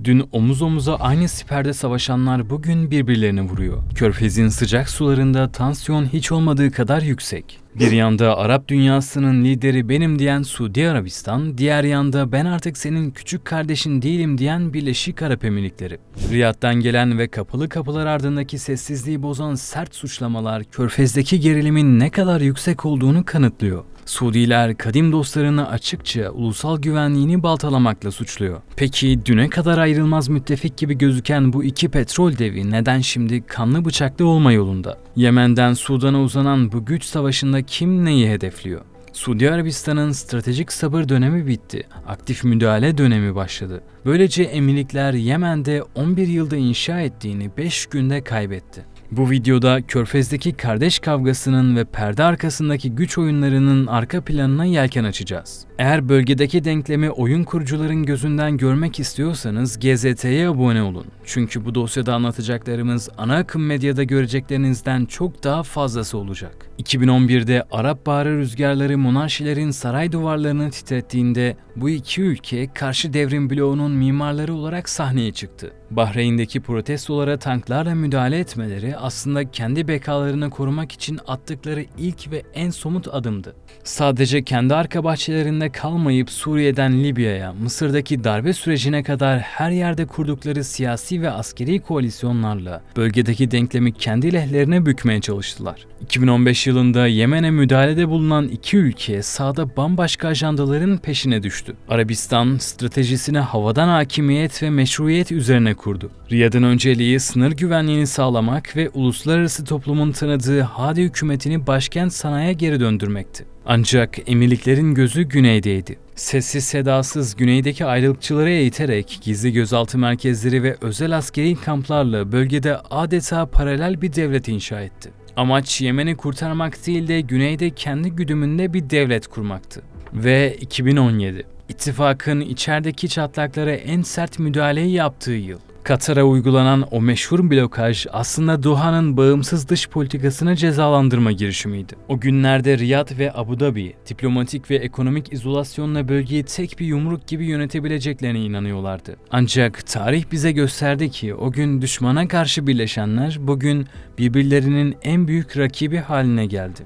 Dün omuz omuza aynı siperde savaşanlar bugün birbirlerini vuruyor. Körfez'in sıcak sularında tansiyon hiç olmadığı kadar yüksek. Bir yanda Arap dünyasının lideri benim diyen Suudi Arabistan, diğer yanda ben artık senin küçük kardeşin değilim diyen Birleşik Arap Emirlikleri. Riyad'dan gelen ve kapalı kapılar ardındaki sessizliği bozan sert suçlamalar Körfez'deki gerilimin ne kadar yüksek olduğunu kanıtlıyor. Suudiler kadim dostlarını açıkça ulusal güvenliğini baltalamakla suçluyor. Peki düne kadar ayrılmaz müttefik gibi gözüken bu iki petrol devi neden şimdi kanlı bıçaklı olma yolunda? Yemen'den Sudan'a uzanan bu güç savaşında kim neyi hedefliyor? Suudi Arabistan'ın stratejik sabır dönemi bitti. Aktif müdahale dönemi başladı. Böylece emirlikler Yemen'de 11 yılda inşa ettiğini 5 günde kaybetti. Bu videoda Körfez'deki kardeş kavgasının ve perde arkasındaki güç oyunlarının arka planına yelken açacağız. Eğer bölgedeki denklemi oyun kurucuların gözünden görmek istiyorsanız GZT'ye abone olun. Çünkü bu dosyada anlatacaklarımız ana akım medyada göreceklerinizden çok daha fazlası olacak. 2011'de Arap Baharı rüzgarları monarşilerin saray duvarlarını titrettiğinde bu iki ülke karşı devrim bloğunun mimarları olarak sahneye çıktı. Bahreyn'deki protestolara tanklarla müdahale etmeleri aslında kendi bekalarını korumak için attıkları ilk ve en somut adımdı. Sadece kendi arka bahçelerinde kalmayıp Suriye'den Libya'ya, Mısır'daki darbe sürecine kadar her yerde kurdukları siyasi ve askeri koalisyonlarla bölgedeki denklemi kendi lehlerine bükmeye çalıştılar. 2015 yılında Yemen'e müdahalede bulunan iki ülke sahada bambaşka ajandaların peşine düştü. Arabistan stratejisini havadan hakimiyet ve meşruiyet üzerine kurdu. Riyad'ın önceliği sınır güvenliğini sağlamak ve uluslararası toplumun tanıdığı Hadi hükümetini başkent Sana'ya geri döndürmekti. Ancak emirliklerin gözü güneydeydi. Sessiz sedasız güneydeki ayrılıkçıları eğiterek gizli gözaltı merkezleri ve özel askeri kamplarla bölgede adeta paralel bir devlet inşa etti. Amaç Yemen'i kurtarmak değil de güneyde kendi güdümünde bir devlet kurmaktı. Ve 2017. İttifakın içerideki çatlaklara en sert müdahaleyi yaptığı yıl. Katar'a uygulanan o meşhur blokaj aslında Doha'nın bağımsız dış politikasını cezalandırma girişimiydi. O günlerde Riyad ve Abu Dhabi diplomatik ve ekonomik izolasyonla bölgeyi tek bir yumruk gibi yönetebileceklerine inanıyorlardı. Ancak tarih bize gösterdi ki o gün düşmana karşı birleşenler bugün birbirlerinin en büyük rakibi haline geldi.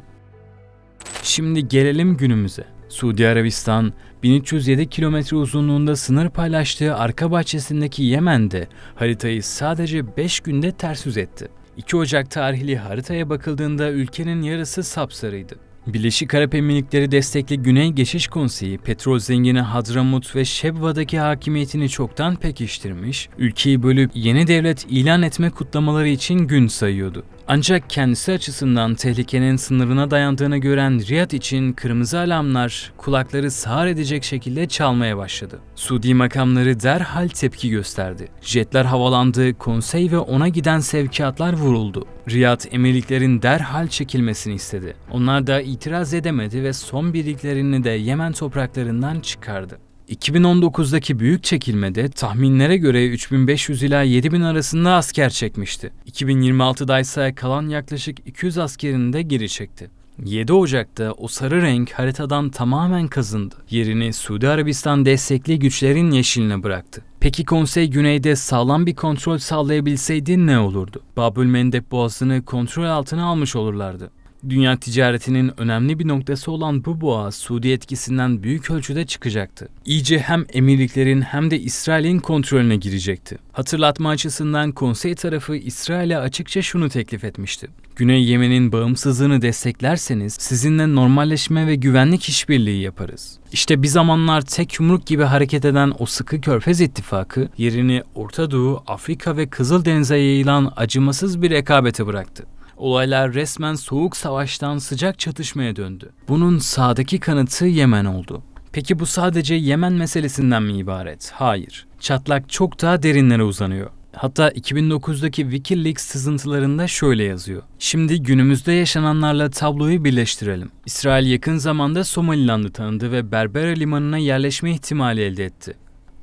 Şimdi gelelim günümüze. Suudi Arabistan, 1307 kilometre uzunluğunda sınır paylaştığı arka bahçesindeki Yemen'de haritayı sadece 5 günde ters yüz etti. 2 Ocak tarihli haritaya bakıldığında ülkenin yarısı sapsarıydı. Birleşik Arap Emirlikleri destekli Güney Geçiş Konseyi, petrol zengini Hadramut ve Şebva'daki hakimiyetini çoktan pekiştirmiş, ülkeyi bölüp yeni devlet ilan etme kutlamaları için gün sayıyordu. Ancak kendisi açısından tehlikenin sınırına dayandığını gören Riyad için kırmızı alarmlar kulakları sağır edecek şekilde çalmaya başladı. Suudi makamları derhal tepki gösterdi. Jetler havalandı, konsey ve ona giden sevkiyatlar vuruldu. Riyad emirliklerin derhal çekilmesini istedi. Onlar da itiraz edemedi ve son birliklerini de Yemen topraklarından çıkardı. 2019'daki büyük çekilmede tahminlere göre 3500 ila 7000 arasında asker çekmişti. 2026'da ise kalan yaklaşık 200 askerini de geri çekti. 7 Ocak'ta o sarı renk haritadan tamamen kazındı. Yerini Suudi Arabistan destekli güçlerin yeşiline bıraktı. Peki konsey güneyde sağlam bir kontrol sağlayabilseydi ne olurdu? Babülmendeb Boğazı'nı kontrol altına almış olurlardı. Dünya ticaretinin önemli bir noktası olan bu boğaz Suudi etkisinden büyük ölçüde çıkacaktı. İyice hem emirliklerin hem de İsrail'in kontrolüne girecekti. Hatırlatma açısından konsey tarafı İsrail'e açıkça şunu teklif etmişti. Güney Yemen'in bağımsızlığını desteklerseniz sizinle normalleşme ve güvenlik işbirliği yaparız. İşte bir zamanlar tek yumruk gibi hareket eden o sıkı Körfez ittifakı yerini Orta Doğu, Afrika ve Kızıldeniz'e yayılan acımasız bir rekabete bıraktı. Olaylar resmen soğuk savaştan sıcak çatışmaya döndü. Bunun sağdaki kanıtı Yemen oldu. Peki bu sadece Yemen meselesinden mi ibaret? Hayır. Çatlak çok daha derinlere uzanıyor. Hatta 2009'daki Wikileaks sızıntılarında şöyle yazıyor. Şimdi günümüzde yaşananlarla tabloyu birleştirelim. İsrail yakın zamanda Somaliland'ı tanıdı ve Berbera limanına yerleşme ihtimali elde etti.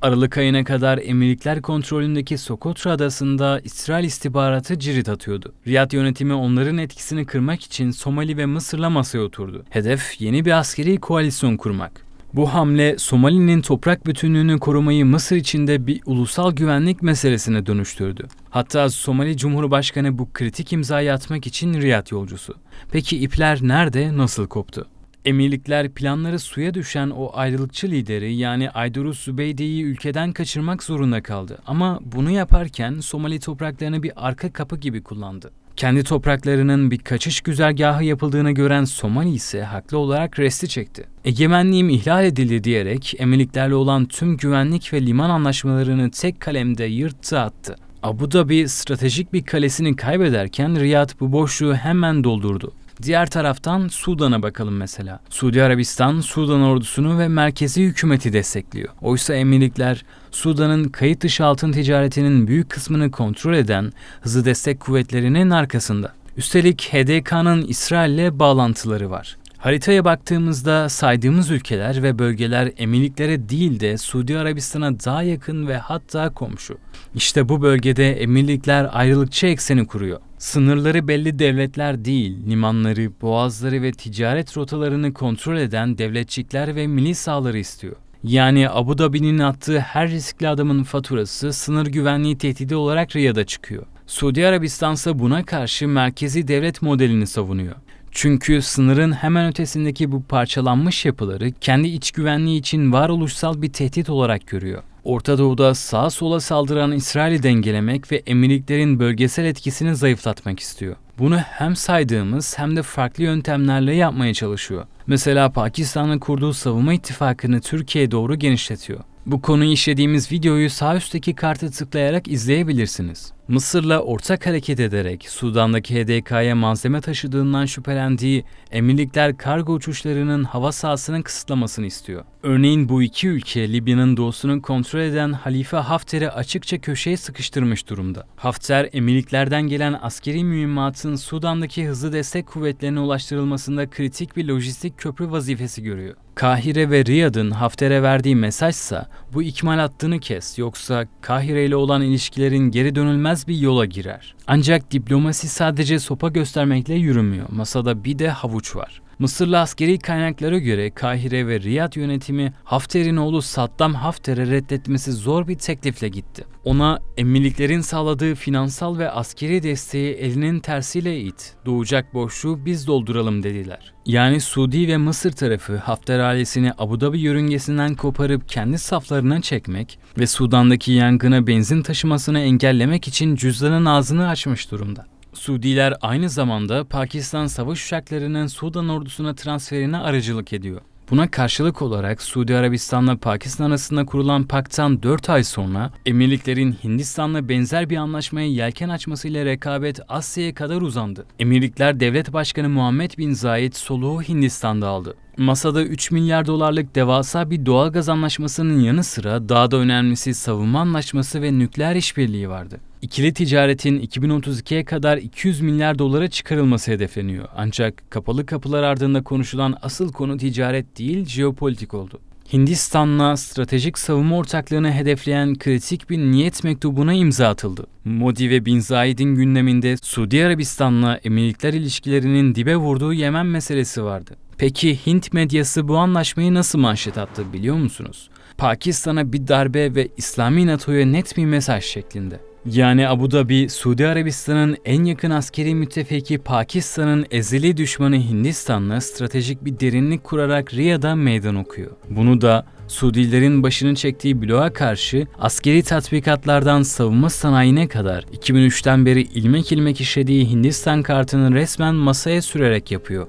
Aralık ayına kadar emirlikler kontrolündeki Sokotra adasında İsrail istihbaratı cirit atıyordu. Riyad yönetimi onların etkisini kırmak için Somali ve Mısır'la masaya oturdu. Hedef yeni bir askeri koalisyon kurmak. Bu hamle Somali'nin toprak bütünlüğünü korumayı Mısır içinde bir ulusal güvenlik meselesine dönüştürdü. Hatta Somali Cumhurbaşkanı bu kritik imzayı atmak için Riyad yolcusu. Peki ipler nerede, nasıl koptu? Emirlikler planları suya düşen o ayrılıkçı lideri yani Aydurus Zübeyde'yi ülkeden kaçırmak zorunda kaldı. Ama bunu yaparken Somali topraklarını bir arka kapı gibi kullandı. Kendi topraklarının bir kaçış güzergahı yapıldığını gören Somali ise haklı olarak resti çekti. Egemenliğim ihlal edildi diyerek emirliklerle olan tüm güvenlik ve liman anlaşmalarını tek kalemde yırttı attı. Abu Dhabi stratejik bir kalesini kaybederken Riyad bu boşluğu hemen doldurdu. Diğer taraftan Sudan'a bakalım mesela. Suudi Arabistan, Sudan ordusunu ve merkezi hükümeti destekliyor. Oysa emirlikler, Sudan'ın kayıt dışı altın ticaretinin büyük kısmını kontrol eden hızlı destek kuvvetlerinin arkasında. Üstelik HDK'nın İsrail'le bağlantıları var. Haritaya baktığımızda saydığımız ülkeler ve bölgeler emirliklere değil de Suudi Arabistan'a daha yakın ve hatta komşu. İşte bu bölgede emirlikler ayrılıkçı ekseni kuruyor. Sınırları belli devletler değil, limanları, boğazları ve ticaret rotalarını kontrol eden devletçikler ve milis ağları istiyor. Yani Abu Dhabi'nin attığı her riskli adımın faturası sınır güvenliği tehdidi olarak Riyad'a çıkıyor. Suudi Arabistan ise buna karşı merkezi devlet modelini savunuyor. Çünkü sınırın hemen ötesindeki bu parçalanmış yapıları kendi iç güvenliği için varoluşsal bir tehdit olarak görüyor. Orta Doğu'da sağa sola saldıran İsrail'i dengelemek ve emirliklerin bölgesel etkisini zayıflatmak istiyor. Bunu hem saydığımız hem de farklı yöntemlerle yapmaya çalışıyor. Mesela Pakistan'la kurduğu savunma ittifakını Türkiye'ye doğru genişletiyor. Bu konuyu işlediğimiz videoyu sağ üstteki kartı tıklayarak izleyebilirsiniz. Mısır'la ortak hareket ederek Sudan'daki HDK'ya malzeme taşıdığından şüphelendiği emirlikler kargo uçuşlarının hava sahasının kısıtlamasını istiyor. Örneğin bu iki ülke Libya'nın doğusunu kontrol eden Halife Hafter'i açıkça köşeye sıkıştırmış durumda. Hafter, emirliklerden gelen askeri mühimmatın Sudan'daki hızlı destek kuvvetlerine ulaştırılmasında kritik bir lojistik köprü vazifesi görüyor. Kahire ve Riyad'ın Hafter'e verdiği mesajsa bu ikmal hattını kes yoksa Kahire ile olan ilişkilerin geri dönülmez bir yola girer. Ancak diplomasi sadece sopa göstermekle yürümüyor. Masada bir de havuç var. Mısırlı askeri kaynaklara göre Kahire ve Riyad yönetimi Hafter'in oğlu Saddam Hafter'e reddetmesi zor bir teklifle gitti. Ona emirliklerin sağladığı finansal ve askeri desteği elinin tersiyle it, doğacak boşluğu biz dolduralım dediler. Yani Suudi ve Mısır tarafı Hafter ailesini Abu Dhabi yörüngesinden koparıp kendi saflarına çekmek ve Sudan'daki yangına benzin taşımasını engellemek için cüzdanın ağzını açmış durumda. Suudiler aynı zamanda Pakistan savaş uçaklarının Sudan ordusuna transferine aracılık ediyor. Buna karşılık olarak Suudi Arabistan'la Pakistan arasında kurulan pakttan 4 ay sonra emirliklerin Hindistan'la benzer bir anlaşmaya yelken açmasıyla rekabet Asya'ya kadar uzandı. Emirlikler Devlet Başkanı Muhammed Bin Zayed soluğu Hindistan'da aldı. Masada 3 milyar dolarlık devasa bir doğalgaz anlaşmasının yanı sıra daha da önemlisi savunma anlaşması ve nükleer işbirliği vardı. İkili ticaretin 2032'ye kadar 200 milyar dolara çıkarılması hedefleniyor. Ancak kapalı kapılar ardında konuşulan asıl konu ticaret değil, jeopolitik oldu. Hindistan'la stratejik savunma ortaklığını hedefleyen kritik bir niyet mektubuna imza atıldı. Modi ve Bin Zayed'in gündeminde Suudi Arabistan'la emirlikler ilişkilerinin dibe vurduğu Yemen meselesi vardı. Peki Hint medyası bu anlaşmayı nasıl manşet attı biliyor musunuz? Pakistan'a bir darbe ve İslami NATO'ya net bir mesaj şeklinde. Yani Abu Dhabi, Suudi Arabistan'ın en yakın askeri müttefiki Pakistan'ın ezeli düşmanı Hindistan'la stratejik bir derinlik kurarak Riyad'a meydan okuyor. Bunu da Suudilerin başını çektiği bloğa karşı askeri tatbikatlardan savunma sanayine kadar 2003'ten beri ilmek ilmek işlediği Hindistan kartını resmen masaya sürerek yapıyor.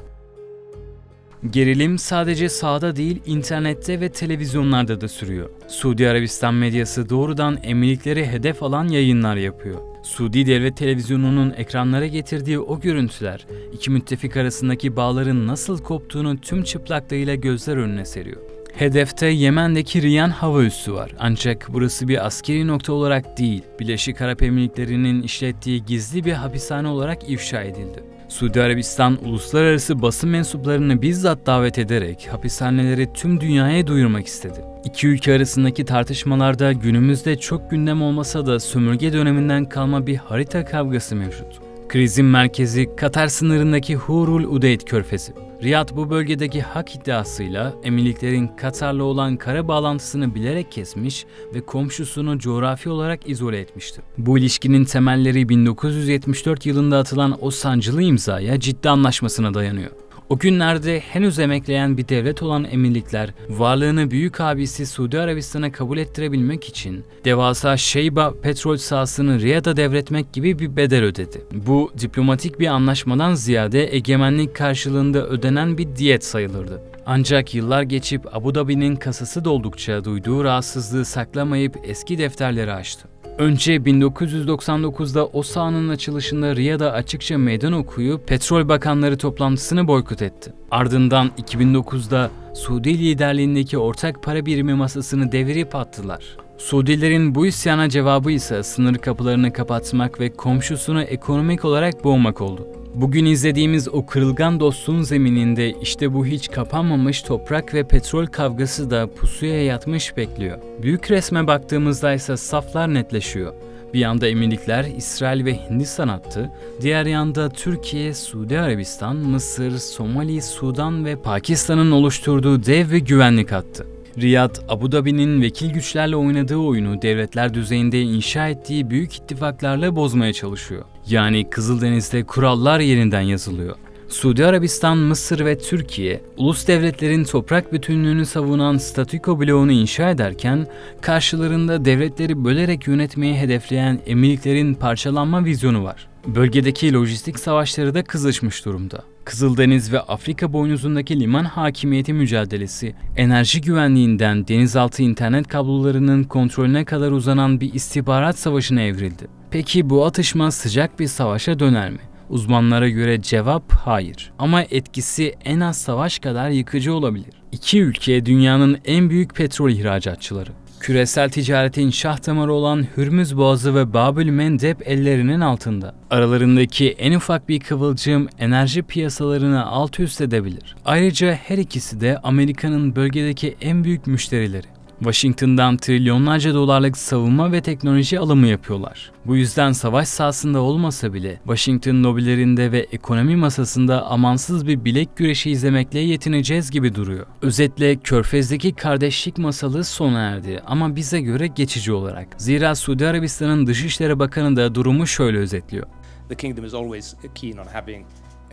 Gerilim sadece sahada değil, internette ve televizyonlarda da sürüyor. Suudi Arabistan medyası doğrudan emirlikleri hedef alan yayınlar yapıyor. Suudi Devlet Televizyonu'nun ekranlara getirdiği o görüntüler, iki müttefik arasındaki bağların nasıl koptuğunu tüm çıplaklığıyla gözler önüne seriyor. Hedefte Yemen'deki Riyan hava üssü var. Ancak burası bir askeri nokta olarak değil, Birleşik Arap Emirlikleri'nin işlettiği gizli bir hapishane olarak ifşa edildi. Suudi Arabistan, uluslararası basın mensuplarını bizzat davet ederek hapishaneleri tüm dünyaya duyurmak istedi. İki ülke arasındaki tartışmalarda günümüzde çok gündem olmasa da sömürge döneminden kalma bir harita kavgası mevcut. Krizin merkezi Katar sınırındaki Hurul Udeyd Körfezi. Riyad bu bölgedeki hak iddiasıyla Emirliklerin Katar'la olan kara bağlantısını bilerek kesmiş ve komşusunu coğrafi olarak izole etmişti. Bu ilişkinin temelleri 1974 yılında atılan o sancılı imzaya Cidde Anlaşması'na dayanıyor. O günlerde henüz emekleyen bir devlet olan Emirlikler, varlığını büyük abisi Suudi Arabistan'a kabul ettirebilmek için devasa Şeyba petrol sahasını Riyad'a devretmek gibi bir bedel ödedi. Bu diplomatik bir anlaşmadan ziyade egemenlik karşılığında ödenen bir diyet sayılırdı. Ancak yıllar geçip Abu Dhabi'nin kasası doldukça duyduğu rahatsızlığı saklamayıp eski defterleri açtı. Önce 1999'da o sahanın açılışında Riyad'a açıkça meydan okuyup petrol bakanları toplantısını boykot etti. Ardından 2009'da Suudi liderliğindeki ortak para birimi masasını devirip attılar. Suudilerin bu isyana cevabı ise sınır kapılarını kapatmak ve komşusunu ekonomik olarak boğmak oldu. Bugün izlediğimiz o kırılgan dostluğun zemininde işte bu hiç kapanmamış toprak ve petrol kavgası da pusuya yatmış bekliyor. Büyük resme baktığımızda ise saflar netleşiyor. Bir yanda Emirlikler, İsrail ve Hindistan hattı, diğer yanda Türkiye, Suudi Arabistan, Mısır, Somali, Sudan ve Pakistan'ın oluşturduğu dev ve güvenlik hattı. Riyad, Abu Dhabi'nin vekil güçlerle oynadığı oyunu devletler düzeyinde inşa ettiği büyük ittifaklarla bozmaya çalışıyor. Yani Kızıldeniz'de kurallar yeniden yazılıyor. Suudi Arabistan, Mısır ve Türkiye, ulus devletlerin toprak bütünlüğünü savunan statüko bloğunu inşa ederken, karşılarında devletleri bölerek yönetmeyi hedefleyen emirliklerin parçalanma vizyonu var. Bölgedeki lojistik savaşları da kızışmış durumda. Kızıldeniz ve Afrika boynuzundaki liman hakimiyeti mücadelesi, enerji güvenliğinden denizaltı internet kablolarının kontrolüne kadar uzanan bir istihbarat savaşına evrildi. Peki bu atışma sıcak bir savaşa döner mi? Uzmanlara göre cevap hayır. Ama etkisi en az savaş kadar yıkıcı olabilir. İki ülke dünyanın en büyük petrol ihracatçıları. Küresel ticaretin şah damarı olan Hürmüz Boğazı ve Babül Mendeb ellerinin altında. Aralarındaki en ufak bir kıvılcım enerji piyasalarını alt üst edebilir. Ayrıca her ikisi de Amerika'nın bölgedeki en büyük müşterileri. Washington'dan trilyonlarca dolarlık savunma ve teknoloji alımı yapıyorlar. Bu yüzden savaş sahasında olmasa bile Washington lobilerinde ve ekonomi masasında amansız bir bilek güreşi izlemekle yetineceğiz gibi duruyor. Özetle Körfez'deki kardeşlik masalı sona erdi ama bize göre geçici olarak. Zira Suudi Arabistan'ın Dışişleri Bakanı da durumu şöyle özetliyor. The kingdom is always keen on having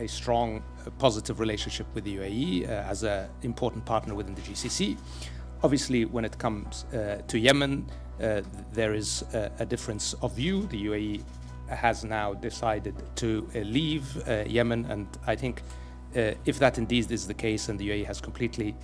a strong, positive relationship with the UAE as an important partner within the GCC. Obviously, when it comes to Yemen, there is a difference of view. The UAE has now decided to leave Yemen, and I think if that indeed is the case, and the UAE has completely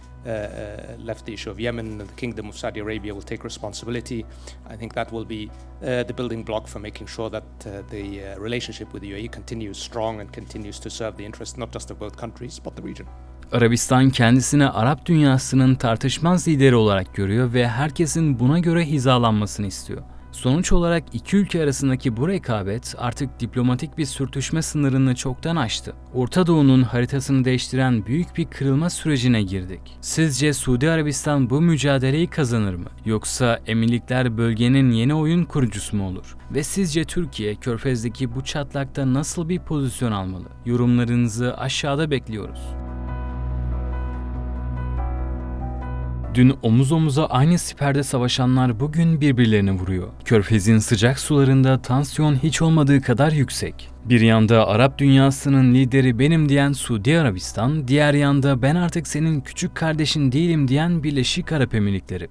left the issue of Yemen, and the Kingdom of Saudi Arabia will take responsibility, I think that will be the building block for making sure that the relationship with the UAE continues strong and continues to serve the interest not just of both countries, but the region. Arabistan kendisini Arap dünyasının tartışmaz lideri olarak görüyor ve herkesin buna göre hizalanmasını istiyor. Sonuç olarak iki ülke arasındaki bu rekabet artık diplomatik bir sürtüşme sınırını çoktan aştı. Orta Doğu'nun haritasını değiştiren büyük bir kırılma sürecine girdik. Sizce Suudi Arabistan bu mücadeleyi kazanır mı? Yoksa Emirlikler bölgenin yeni oyun kurucusu mu olur? Ve sizce Türkiye, Körfez'deki bu çatlakta nasıl bir pozisyon almalı? Yorumlarınızı aşağıda bekliyoruz. Dün omuz omuza aynı siperde savaşanlar bugün birbirlerini vuruyor. Körfez'in sıcak sularında tansiyon hiç olmadığı kadar yüksek. Bir yanda Arap dünyasının lideri benim diyen Suudi Arabistan, diğer yanda ben artık senin küçük kardeşin değilim diyen Birleşik Arap Emirlikleri.